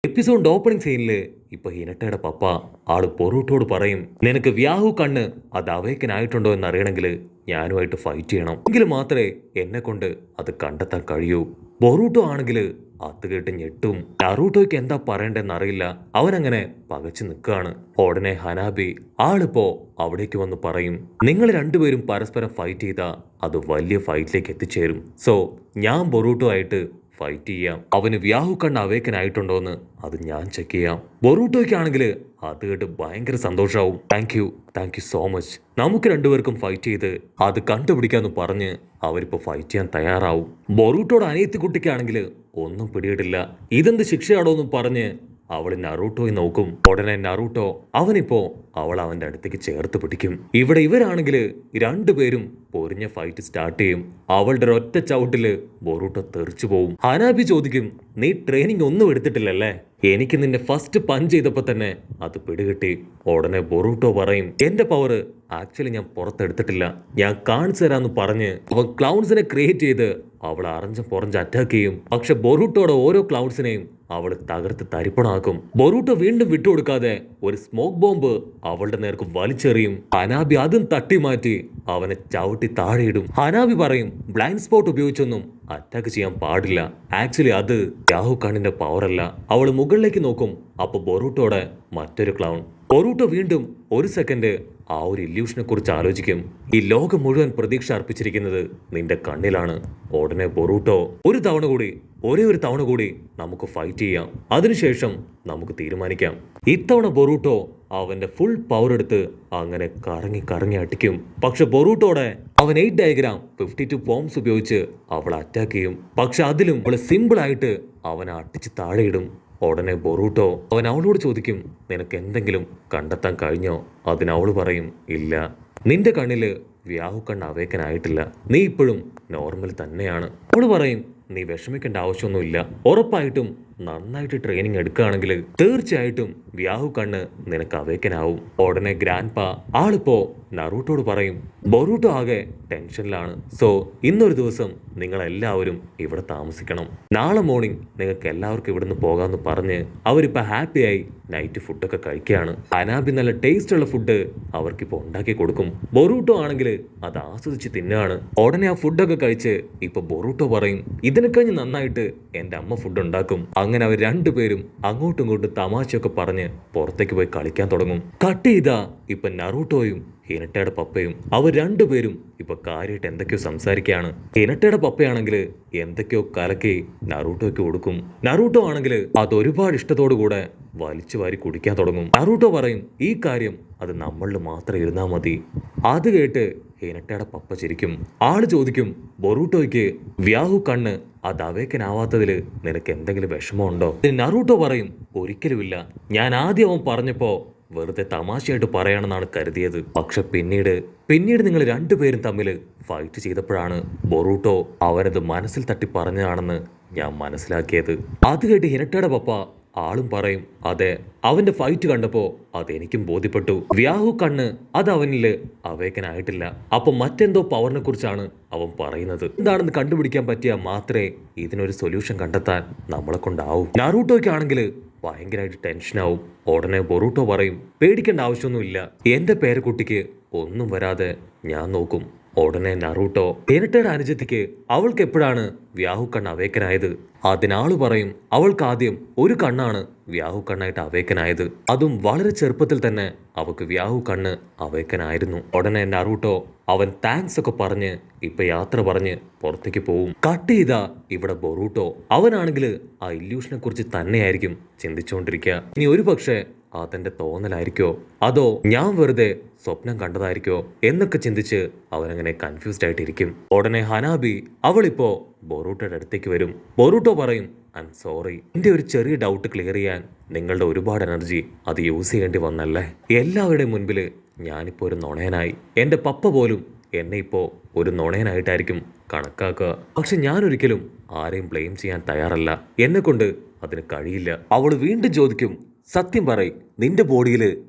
Episode opening സീനില് ഇപ്പൊ ഹിനട്ടയുടെ പപ്പ ആള് പൊറൂട്ടോട് പറയും, നിനക്ക് വ്യാഹു കണ്ണ് അത് അവേക്കനായിട്ടുണ്ടോ എന്ന് അറിയണമെങ്കിൽ ഞാനുമായിട്ട് ഫൈറ്റ് ചെയ്യണം, എങ്കിൽ മാത്രമേ എന്നെ കൊണ്ട് അത് കണ്ടെത്താൻ കഴിയൂ. ബൊറൂട്ടോ ആണെങ്കിൽ അത് കേട്ട് ഞെട്ടും. നറൂട്ടോയ്ക്ക് എന്താ പറയണ്ടെന്ന് അറിയില്ല. അവനങ്ങനെ പകച്ചു നിൽക്കുകയാണ്. ഉടനെ ഹനാബി ആളിപ്പോ അവിടേക്ക് വന്ന് പറയും, നിങ്ങൾ രണ്ടുപേരും പരസ്പരം ഫൈറ്റ് ചെയ്താ അത് വലിയ ഫൈറ്റിലേക്ക് എത്തിച്ചേരും. സോ ഞാൻ ബൊറൂട്ടോ ആയിട്ട് ഫൈറ്റ് ചെയ്യാം. അവന് വ്യാഹു കണ്ണ് അവേക്കനായിട്ടുണ്ടോന്ന് അത് ഞാൻ ചെക്ക് ചെയ്യാം. ബൊറൂട്ടോയ്ക്കാണെങ്കിൽ അത് കേട്ട് ഭയങ്കര സന്തോഷാവും. Thank you so much. നമുക്ക് രണ്ടുപേർക്കും ഫൈറ്റ് ചെയ്ത് അത് കണ്ടുപിടിക്കാന്ന് പറഞ്ഞ് അവരിപ്പോ ഫൈറ്റ് ചെയ്യാൻ തയ്യാറാവും. ബൊറൂട്ടോയുടെ അനിയത്തി കുട്ടിക്കാണെങ്കിൽ ഒന്നും പിടിയിട്ടില്ല. ഇതെന്ത് ശിക്ഷയാണോ എന്ന് പറഞ്ഞ് അവൾ നറൂട്ടോയെ നോക്കും. ഉടനെ നറൂട്ടോ അവനിപ്പോ അവൾ അവന്റെ അടുത്തേക്ക് ചേർത്ത് പിടിക്കും. ഇവിടെ ഇവരാണെങ്കിൽ രണ്ടുപേരും പൊരിഞ്ഞ ഫൈറ്റ് സ്റ്റാർട്ട് ചെയ്യും. അവളുടെ ഒറ്റ ചവിട്ടില് ബൊറൂട്ടോ തെറിച്ചു പോവും. ഹനാബി ചോദിക്കും, നീ ട്രെയിനിങ് ഒന്നും എടുത്തിട്ടില്ലല്ലേ? എനിക്ക് നിന്നെ ഫസ്റ്റ് പഞ്ച് ചെയ്തപ്പോ തന്നെ അത് പിടികിട്ടി. ഉടനെ ബൊറൂട്ടോ പറയും, എന്റെ പവർ ആക്ച്വലി ഞാൻ പുറത്തെടുത്തിട്ടില്ല, ഞാൻ കാണിച്ചു തരാന്ന് പറഞ്ഞ് അവൻ ക്ലൗൺസിനെ ക്രിയേറ്റ് ചെയ്ത് അവൾ പുറഞ്ച് അറ്റാക്ക് ചെയ്യും. പക്ഷെ ബൊറൂട്ടോയുടെ ഓരോ ക്ലൗൺസിനെയും അവൾ തകർത്ത് തരിപ്പണാക്കും. ബൊറൂട്ടോ വീണ്ടും വിട്ടുകൊടുക്കാതെ ഒരു സ്മോക്ക് ബോംബ് അവളുടെ നേർക്ക് വലിച്ചെറിയും. ഹനാബി അതും തട്ടി മാറ്റി അവനെ ചവിട്ടി താഴെയിടും. ഹനാബി പറയും, ബ്ലൈൻഡ് സ്പോട്ട് ഉപയോഗിച്ചൊന്നും അറ്റാക്ക് ചെയ്യാൻ പാടില്ല. ആക്ച്വലി അത് യാഹു കണ്ണിന്റെ പവർ അല്ല. അവൾ മുകളിലേക്ക് നോക്കും. അപ്പൊ ബൊറൂട്ടോടെ മറ്റൊരു ക്ലൗൺ. ബൊറൂട്ടോ വീണ്ടും ഒരു സെക്കൻഡ് ആ ഒരു ഇല്യൂഷനെ കുറിച്ച് ആലോചിക്കും. ഈ ലോകം മുഴുവൻ പ്രതീക്ഷ അർപ്പിച്ചിരിക്കുന്നത് നിന്റെ കണ്ണിലാണ്. ഉടനെ ബൊറൂട്ടോ ഒരേ ഒരു തവണ കൂടി നമുക്ക് ഫൈറ്റ് ചെയ്യാം, അതിനുശേഷം നമുക്ക് തീരുമാനിക്കാം. ഇത്തവണ ബൊറൂട്ടോ അവന്റെ ഫുൾ പവർ എടുത്ത് അങ്ങനെ കറങ്ങി അടിക്കും. പക്ഷെ ബൊറൂട്ടോടെ അവൻ 8 ഡയഗ്രാം 52 ഫോംസ് ഉപയോഗിച്ച് അവൾ അറ്റാക്ക് ചെയ്യും. പക്ഷെ അതിലും അവള് സിമ്പിൾ ആയിട്ട് അവനെ അടിച്ച് താഴെയിടും. ഉടനെ ബൊറൂട്ടോ അവൻ അവളോട് ചോദിക്കും, നിനക്ക് എന്തെങ്കിലും കണ്ടെത്താൻ കഴിഞ്ഞോ? അതിനവള് പറയും, ഇല്ല, നിന്റെ കണ്ണില് വ്യാഹു കണ്ണ് അവേക്കനായിട്ടില്ല, നീ ഇപ്പോഴും നോർമൽ തന്നെയാണ്. അവള് പറയും, നീ വിഷമിക്കേണ്ട ആവശ്യമൊന്നുമില്ല, ഉറപ്പായിട്ടും നന്നായിട്ട് ട്രെയിനിങ് എടുക്കുകയാണെങ്കിൽ തീർച്ചയായിട്ടും വ്യാഹു കണ്ണ് നിനക്ക് അവേക്കനാവും. ഉടനെ ഗ്രാൻഡ് പാ ആളിപ്പോ നറൂട്ടോട് പറയും, ബൊറൂട്ടോ ആകെ ടെൻഷനിലാണ്. സോ ഇന്നൊരു ദിവസം നിങ്ങൾ എല്ലാവരും ഇവിടെ താമസിക്കണം. നാളെ മോർണിംഗ് നിങ്ങൾക്ക് എല്ലാവർക്കും ഇവിടുന്ന് പോകാമെന്ന് പറഞ്ഞ് അവരിപ്പോ ഹാപ്പിയായി നൈറ്റ് ഫുഡൊക്കെ കഴിക്കുകയാണ്. ഹനാബി നല്ല ടേസ്റ്റ് ഉള്ള ഫുഡ് അവർക്കിപ്പോ ഉണ്ടാക്കി കൊടുക്കും. ബൊറൂട്ടോ ആണെങ്കിൽ അത് ആസ്വദിച്ച് തിന്നാണ്. ഉടനെ ആ ഫുഡൊക്കെ കഴിച്ച് ഇപ്പൊ ബൊറൂട്ടോ പറയും, ഇതിനെ കഴിഞ്ഞ് നന്നായിട്ട് എന്റെ അമ്മ ഫുഡ് ഉണ്ടാക്കും. അങ്ങനെ അവർ രണ്ടുപേരും അങ്ങോട്ടും ഇങ്ങോട്ടും തമാശയൊക്കെ പറഞ്ഞ് പുറത്തേക്ക് പോയി കളിക്കാൻ തുടങ്ങും. കട്ട് ചെയ്താ ഇപ്പൊ നറൂട്ടോയും ഹിനട്ടയുടെ പപ്പയും അവർ രണ്ടുപേരും ഇപ്പൊ കാര്യമായിട്ട് എന്തൊക്കെയോ സംസാരിക്കുകയാണ്. ഹിനട്ടയുടെ പപ്പയാണെങ്കിൽ എന്തൊക്കെയോ കലക്കി നറൂട്ടോയ്ക്ക് കൊടുക്കും. നറൂട്ടോ ആണെങ്കിൽ അത് ഒരുപാട് ഇഷ്ടത്തോടു കൂടെ വലിച്ചു വാരി കുടിക്കാൻ തുടങ്ങും. നറൂട്ടോ പറയും, ഈ കാര്യം അത് നമ്മളിൽ മാത്രം ഇരുന്നാ മതി. അത് കേട്ട് ഹിനട്ടയുടെ പപ്പ ചിരിക്കും. ആള് ചോദിക്കും, ബൊറൂട്ടോയ്ക്ക് വ്യാഹു കണ്ണ് അത് അവേക്കനാവാത്തതില് നിനക്ക് എന്തെങ്കിലും വിഷമമുണ്ടോ? നറൂട്ടോ പറയും, ഒരിക്കലുമില്ല, ഞാൻ ആദ്യം അവൻ പറഞ്ഞപ്പോ വെറുതെ തമാശയായിട്ട് പറയാണെന്നാണ് കരുതിയത്. പക്ഷെ പിന്നീട് നിങ്ങൾ രണ്ടുപേരും തമ്മിൽ ഫൈറ്റ് ചെയ്തപ്പോഴാണ് ബൊറൂട്ടോ അവനത് മനസ്സിൽ തട്ടി പറഞ്ഞതാണെന്ന് ഞാൻ മനസ്സിലാക്കിയത്. അത് കേട്ട് ഹിനട്ടയുടെ പപ്പ ആളും പറയും, അതെ, അവന്റെ ഫൈറ്റ് കണ്ടപ്പോ അതെനിക്കും ബോധ്യപ്പെട്ടു. വ്യാഹു കണ്ണ് അത് അവനില് അവേക്കനായിട്ടില്ല. അപ്പൊ മറ്റെന്തോ പവറിനെ കുറിച്ചാണ് അവൻ പറയുന്നത്. എന്താണെന്ന് കണ്ടുപിടിക്കാൻ പറ്റിയാൽ മാത്രമേ ഇതിനൊരു സൊല്യൂഷൻ കണ്ടെത്താൻ നമ്മളെ കൊണ്ടാവൂ. നറൂട്ടോയ്ക്കാണെങ്കിൽ ഭയങ്കരമായിട്ട് ടെൻഷനാവും. ഉടനെ ബൊറൂട്ടോ പറയും, പേടിക്കേണ്ട ആവശ്യമൊന്നുമില്ല, എന്റെ പേരക്കുട്ടിക്ക് ഒന്നും വരാതെ ഞാൻ നോക്കും. ഉടനെ നറൂട്ടോ ഹിനട്ടയുടെ അനുജത്തിക്ക് അവൾക്ക് എപ്പോഴാണ് വ്യാഹു കണ്ണ് അവേക്കനായത്? അതിനാള് പറയും, അവൾക്ക് ആദ്യം ഒരു കണ്ണാണ് വ്യാഹു കണ്ണായിട്ട് അവേക്കനായത്. അതും വളരെ ചെറുപ്പത്തിൽ തന്നെ അവൾക്ക് വ്യാഹു കണ്ണ് അവേക്കനായിരുന്നു. ഉടനെ നറൂട്ടോ അവൻ താങ്ക്സ് ഒക്കെ പറഞ്ഞ് ഇപ്പൊ യാത്ര പറഞ്ഞ് പുറത്തേക്ക് പോവും. കട്ട് ചെയ്താ ഇവിടെ ബൊറൂട്ടോ അവനാണെങ്കിൽ ആ ഇല്യൂഷനെ കുറിച്ച് തന്നെയായിരിക്കും ചിന്തിച്ചുകൊണ്ടിരിക്കുക. ഇനി ഒരു പക്ഷേ അതെന്റെ തോന്നലായിരിക്കോ, അതോ ഞാൻ വെറുതെ സ്വപ്നം കണ്ടതായിരിക്കോ എന്നൊക്കെ ചിന്തിച്ച് അവനങ്ങനെ കൺഫ്യൂസ്ഡ് ആയിട്ടിരിക്കും. ഉടനെ ഹനാബി അവളിപ്പോ ബൊറൂട്ടോയുടെ അടുത്തേക്ക് വരും. ബൊറൂട്ടോ പറയും, ഐ എം സോറി, എന്റെ ഒരു ചെറിയ ഡൗട്ട് ക്ലിയർ ചെയ്യാൻ നിങ്ങളുടെ ഒരുപാട് എനർജി അത് യൂസ് ചെയ്യേണ്ടി വന്നല്ലേ? എല്ലാവരുടെയും മുൻപിൽ ഞാനിപ്പോ ഒരു നുണയനായി. എന്റെ പപ്പ പോലും എന്നെ ഇപ്പോ ഒരു നുണയനായിട്ടായിരിക്കും കണക്കാക്കുക. പക്ഷെ ഞാൻ ഒരിക്കലും ആരെയും ബ്ലെയിം ചെയ്യാൻ തയ്യാറല്ല, എന്നെ കൊണ്ട് അതിന് കഴിയില്ല. അവൾ വീണ്ടും ചോദിക്കും, സത്യം പറയ്, നിന്റെ ബോഡിയിൽ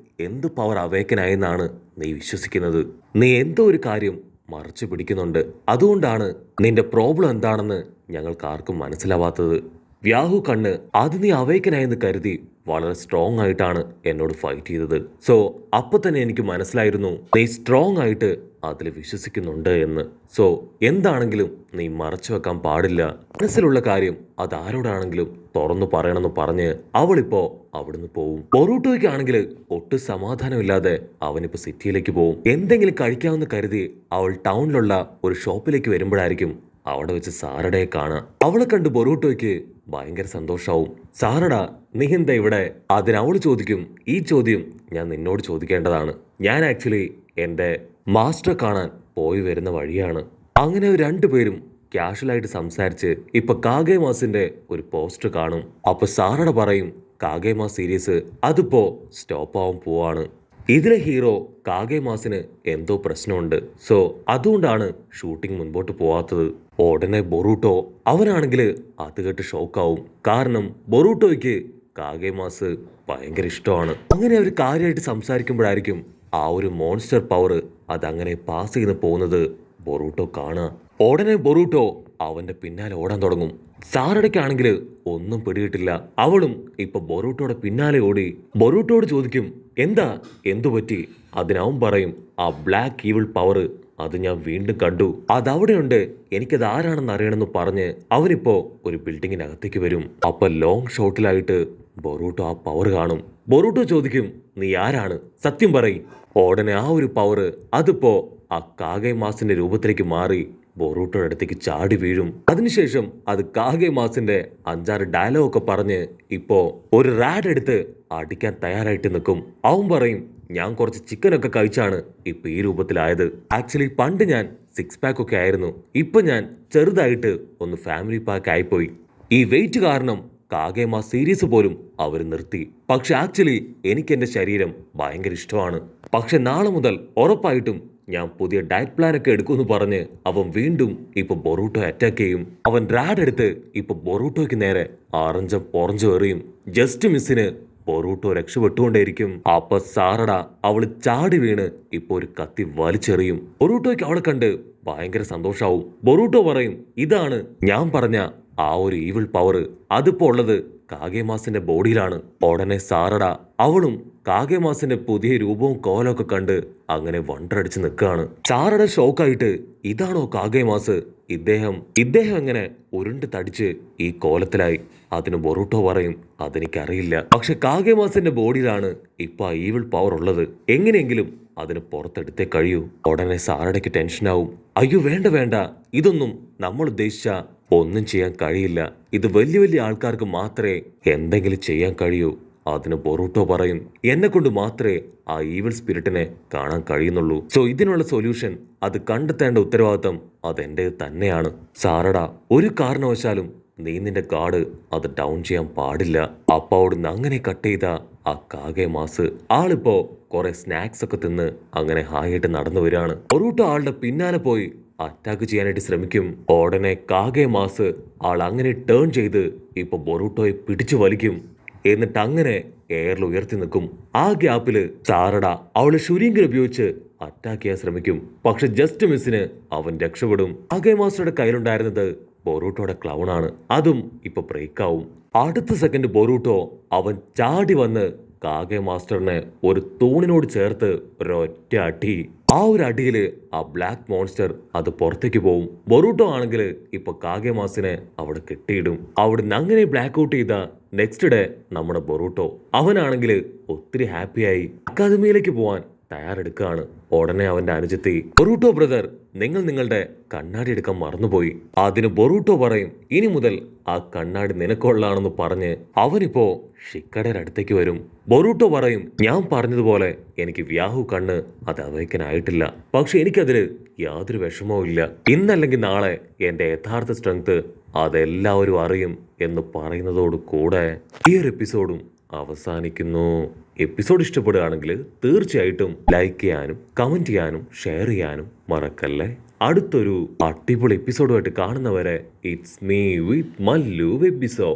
എന്ത് പവർ അവേക്കനായെന്നാണ് നീ വിശ്വസിക്കുന്നത്? നീ എന്തോ ഒരു കാര്യം മറച്ചു പിടിക്കുന്നുണ്ട്, അതുകൊണ്ടാണ് നിന്റെ പ്രോബ്ലം എന്താണെന്ന് ഞങ്ങൾക്ക് ആർക്കും മനസ്സിലാവാത്തത്. വ്യാഹു കണ്ണ് അത് നീ അവേക്കനായെന്ന് കരുതി വളരെ സ്ട്രോങ് ആയിട്ടാണ് എന്നോട് ഫൈറ്റ് ചെയ്തത്. സോ അപ്പൊ തന്നെ എനിക്ക് മനസ്സിലായിരുന്നു നീ സ്ട്രോങ് ആയിട്ട് അതിൽ വിശ്വസിക്കുന്നുണ്ട് എന്ന്. സോ എന്താണെങ്കിലും നീ മറച്ചു വെക്കാൻ പാടില്ല. മനസ്സിലുള്ള കാര്യം അതാരോടാണെങ്കിലും തുറന്നു പറയണമെന്ന് പറഞ്ഞ് അവളിപ്പോ അവിടുന്ന് പോവും. ബൊറൂട്ടോയ്ക്കാണെങ്കിൽ ഒട്ടും സമാധാനമില്ലാതെ അവനിപ്പോ സിറ്റിയിലേക്ക് പോവും. എന്തെങ്കിലും കഴിക്കാമെന്ന് കരുതി അവൾ ടൗണിലുള്ള ഒരു ഷോപ്പിലേക്ക് വരുമ്പോഴായിരിക്കും അവിടെ വെച്ച് സാറടയെ കാണാം. അവളെ കണ്ട് ബൊറൂട്ടോയ്ക്ക് ഭയങ്കര സന്തോഷാവും. സാറടാ നീ എന്താ ഇവിടെ? അതിനവള് ചോദിക്കും, ഈ ചോദ്യം ഞാൻ നിന്നോട് ചോദിക്കേണ്ടതാണ്. ഞാൻ ആക്ച്വലി എൻ്റെ മാസ്റ്ററെ കാണാൻ പോയി വരുന്ന വഴിയാണ്. അങ്ങനെ രണ്ടുപേരും ക്യാഷ്വലായിട്ട് സംസാരിച്ച് ഇപ്പൊ കാഗേമാസിന്റെ ഒരു പോസ്റ്റർ കാണും. അപ്പൊ സാറട പറയും കാഗേമാ സീരീസ് അതിപ്പോ സ്റ്റോപ്പ് ആവാൻ പോവാണ്. ഇതിലെ ഹീറോ കാഗേമാസിന് എന്തോ പ്രശ്നമുണ്ട്. സോ അതുകൊണ്ടാണ് ഷൂട്ടിംഗ് മുൻപോട്ട് പോവാത്തത്. ഉടനെ ബൊറൂട്ടോ അവനാണെങ്കിൽ അത് കേട്ട് ഷോക്കാവും. കാരണം ബൊറൂട്ടോയ്ക്ക് കാഗേമാസ് ഭയങ്കര ഇഷ്ടമാണ്. അങ്ങനെ അവർ കാര്യമായിട്ട് സംസാരിക്കുമ്പോഴായിരിക്കും ആ ഒരു മോൺസ്റ്റർ പവർ അതങ്ങനെ പാസ് ചെയ്ത് പോകുന്നത് ബൊറൂട്ടോ കാണുക. ഉടനെ ബൊറൂട്ടോ അവന്റെ പിന്നാലെ ഓടാൻ തുടങ്ങും. സാറടയ്ക്കാണെങ്കിൽ ഒന്നും പിടികിട്ടില്ല. അവളും ഇപ്പൊ ബൊറൂട്ടോയുടെ പിന്നാലെ ഓടി ബൊറൂട്ടോട് ചോദിക്കും, എന്താ എന്തു പറ്റി? അതിനവൻ പറയും, ആ ബ്ലാക്ക് ഈവിൾ പവർ അത് ഞാൻ വീണ്ടും കണ്ടു, അതവിടെയുണ്ട്, എനിക്കത് ആരാണെന്ന് അറിയണമെന്ന് പറഞ്ഞ് അവനിപ്പോ ഒരു ബിൽഡിങ്ങിനകത്തേക്ക് വരും. അപ്പൊ ലോങ് ഷോട്ടിലായിട്ട് ബൊറൂട്ടോ ആ പവർ കാണും. ബൊറൂട്ടോ ചോദിക്കും, നീ ആരാണ്? സത്യം പറയും. ഉടനെ ആ ഒരു പവർ അതിപ്പോ ആ കാഗേമാസിന്റെ രൂപത്തിലേക്ക് മാറി ബൊറൂട്ടോയുടെ അടുത്തേക്ക് ചാടി വീഴും. അതിനുശേഷം അത് കാഗേമാസിന്റെ 5-6 ഡയലോഗൊക്കെ പറഞ്ഞ് ഇപ്പോ ഒരു റാഡ് എടുത്ത് അടിക്കാൻ തയ്യാറായിട്ട് നിൽക്കും. അവൻ പറയും, ഞാൻ കുറച്ച് ചിക്കനൊക്കെ കഴിച്ചാണ് ഇപ്പൊ ഈ രൂപത്തിലായത്. ആക്ച്വലി പണ്ട് ഞാൻ 6 പാക്ക് ഒക്കെ ആയിരുന്നു. ഇപ്പൊ ഞാൻ ചെറുതായിട്ട് ഒന്ന് ഫാമിലി പാക്ക് ആയിപ്പോയി. ഈ വെയിറ്റ് കാരണം കാഗേമാ സീരീസ് പോലും അവർ നിർത്തി. പക്ഷെ ആക്ച്വലി എനിക്ക് എന്റെ ശരീരം ഭയങ്കര ഇഷ്ടമാണ്. പക്ഷെ നാളെ മുതൽ ഉറപ്പായിട്ടും ഞാൻ പുതിയ ഡയറ്റ് പ്ലാൻ ഒക്കെ എടുക്കുമെന്ന് പറഞ്ഞ് അവൻ വീണ്ടും ഇപ്പൊ ബൊറൂട്ടോ അറ്റാക്ക് ചെയ്യും. അവൻ റാഡ് എടുത്ത് ഇപ്പൊ ബൊറൂട്ടോയ്ക്ക് നേരെ ആറഞ്ചം പൊറഞ്ചു എറിയും. ജസ്റ്റ് മിസ്സിന് ബൊറൂട്ടോ രക്ഷപ്പെട്ടുകൊണ്ടേയിരിക്കും. അപ്പൊ സാറട അവള് ചാടി വീണ് ഇപ്പൊ ഒരു കത്തി വലിച്ചെറിയും. ബൊറൂട്ടോയ്ക്ക് അവളെ കണ്ട് ഭയങ്കര സന്തോഷാവും. ബൊറൂട്ടോ പറയും, ഇതാണ് ഞാൻ പറഞ്ഞ ആ ഒരു ഈവിൾ പവർ, അതിപ്പോ ഉള്ളത് കാഗേമാസിന്റെ ബോഡിയിലാണ്. ഉടനെ സാറട അവളും കാഗേമാസിന്റെ പുതിയ രൂപവും കോലമൊക്കെ കണ്ട് അങ്ങനെ വണ്ടടിച്ച് നിൽക്കുകയാണ്. സാറട ഷോക്കായിട്ട്, ഇതാണോ കാഗേമാസ്? ഇദ്ദേഹം എങ്ങനെ ഉരുണ്ട് തടിച്ച് ഈ കോലത്തിലായി? അതിന് ബൊറൂട്ടോ പറയും, അതെനിക്കറിയില്ല. പക്ഷെ കാഗേമാസിന്റെ ബോഡിയിലാണ് ഇപ്പൊ ആ ഈവിൾ പവർ ഉള്ളത്. എങ്ങനെയെങ്കിലും അതിന് പുറത്തെടുത്തേ കഴിയൂ. ഉടനെ സാറടയ്ക്ക് ടെൻഷനാവും. അയ്യോ വേണ്ട, ഇതൊന്നും നമ്മൾ ഉദ്ദേശിച്ച ഒന്നും ചെയ്യാൻ കഴിയില്ല. ഇത് വലിയ വലിയ ആൾക്കാർക്ക് മാത്രമേ എന്തെങ്കിലും ചെയ്യാൻ കഴിയൂ. അതിന് ബൊറൂട്ടോ പറയും, എന്നെ കൊണ്ട് മാത്രമേ ആ ഈവിൾ സ്പിരിറ്റിനെ കാണാൻ കഴിയുന്നുള്ളൂ. സോ ഇതിനുള്ള സൊല്യൂഷൻ അത് കണ്ടെത്തേണ്ട ഉത്തരവാദിത്തം അതെന്റെ തന്നെയാണ്. സാറട ഒരു കാരണവശാലും നീ നിന്റെ ഗാർഡ് അത് ഡൗൺ ചെയ്യാൻ പാടില്ല. അപ്പ അവിടുന്ന് അങ്ങനെ കട്ട് ചെയ്ത ആ കാഗേമാസ് ആളിപ്പോ കുറെ സ്നാക്സ് ഒക്കെ തിന്ന് അങ്ങനെ ഹായായിട്ട് നടന്നു വരികയാണ്. ബൊറൂട്ടോ ആളുടെ പിന്നാലെ പോയി അറ്റാക്ക് ചെയ്യാനായിട്ട് ശ്രമിക്കും. ഉടനെ കാഗേമാസ് ആൾ അങ്ങനെ ടേൺ ചെയ്ത് ഇപ്പൊ ബൊറൂട്ടോയെ പിടിച്ചു വലിക്കും. എന്നിട്ട് അങ്ങനെ എയറിൽ ഉയർത്തി നിൽക്കും. ആ ഗ്യാപ്പില് സാറട അവളെ ശുരീങ്കർ ഉപയോഗിച്ച് അറ്റാക്ക് ചെയ്യാൻ ശ്രമിക്കും. പക്ഷെ ജസ്റ്റ് മിസ്സിന് അവൻ രക്ഷപ്പെടും. കാഗേമാസ്റ്ററുടെ കയ്യിലുണ്ടായിരുന്നത് ബൊറൂട്ടോയുടെ ക്ലൗണാണ്. അതും ഇപ്പൊ ബ്രേക്ക് ആവും. അടുത്ത സെക്കൻഡ് ബൊറൂട്ടോ അവൻ ചാടി വന്ന് കാഗേമാസ്റ്ററിനെ ഒരു തൂണിനോട് ചേർത്ത് ഒരൊറ്റ അടി. ആ ഒരു അടിയില് ആ ബ്ലാക്ക് മോൺസ്റ്റർ അത് പുറത്തേക്ക് പോവും. ബൊറൂട്ടോ ആണെങ്കിൽ ഇപ്പൊ കാഗേമാസിനെ അവിടെ കെട്ടിയിടും. അവിടുന്ന് അങ്ങനെ ബ്ലാക്ക് ഔട്ട് ചെയ്ത നെക്സ്റ്റ് ഡേ നമ്മുടെ ബൊറൂട്ടോ അവനാണെങ്കിൽ ഒത്തിരി ഹാപ്പിയായി അക്കാദമിയിലേക്ക് പോവാൻ തയ്യാറെടുക്കുകയാണ്. ഉടനെ അവന്റെ അനുജത്തി, ബൊറൂട്ടോ ബ്രദർ, നിങ്ങൾ നിങ്ങളുടെ കണ്ണാടി എടുക്കാൻ മറന്നുപോയി. അതിന് ബൊറൂട്ടോ പറയും, ഇനി മുതൽ ആ കണ്ണാടി നിനക്കുള്ളതാണെന്ന് പറഞ്ഞ് അവനിപ്പോ ഷിക്കയുടെ അടുത്തേക്ക് വരും. ബൊറൂട്ടോ പറയും, ഞാൻ പറഞ്ഞതുപോലെ എനിക്ക് വ്യാഹു കണ്ണ് അത് അവയ്ക്കാനായിട്ടില്ല. പക്ഷെ എനിക്കതില് യാതൊരു വിഷമവും ഇല്ല. ഇന്നല്ലെങ്കിൽ നാളെ എന്റെ യഥാർത്ഥ സ്ട്രെങ്ത് അതെല്ലാവരും അറിയും എന്ന് പറയുന്നതോട് കൂടെ ഈ ഒരു എപ്പിസോഡും അവസാനിക്കുന്നു. എപ്പിസോഡ് ഇഷ്ടപ്പെടുകയാണെങ്കിൽ തീർച്ചയായിട്ടും ലൈക്ക് ചെയ്യാനും കമന്റ് ചെയ്യാനും ഷെയർ ചെയ്യാനും മറക്കല്ലേ. അടുത്തൊരു അടിപൊളി എപ്പിസോഡുമായിട്ട് കാണുന്നവരെ it's me with Mallu episode.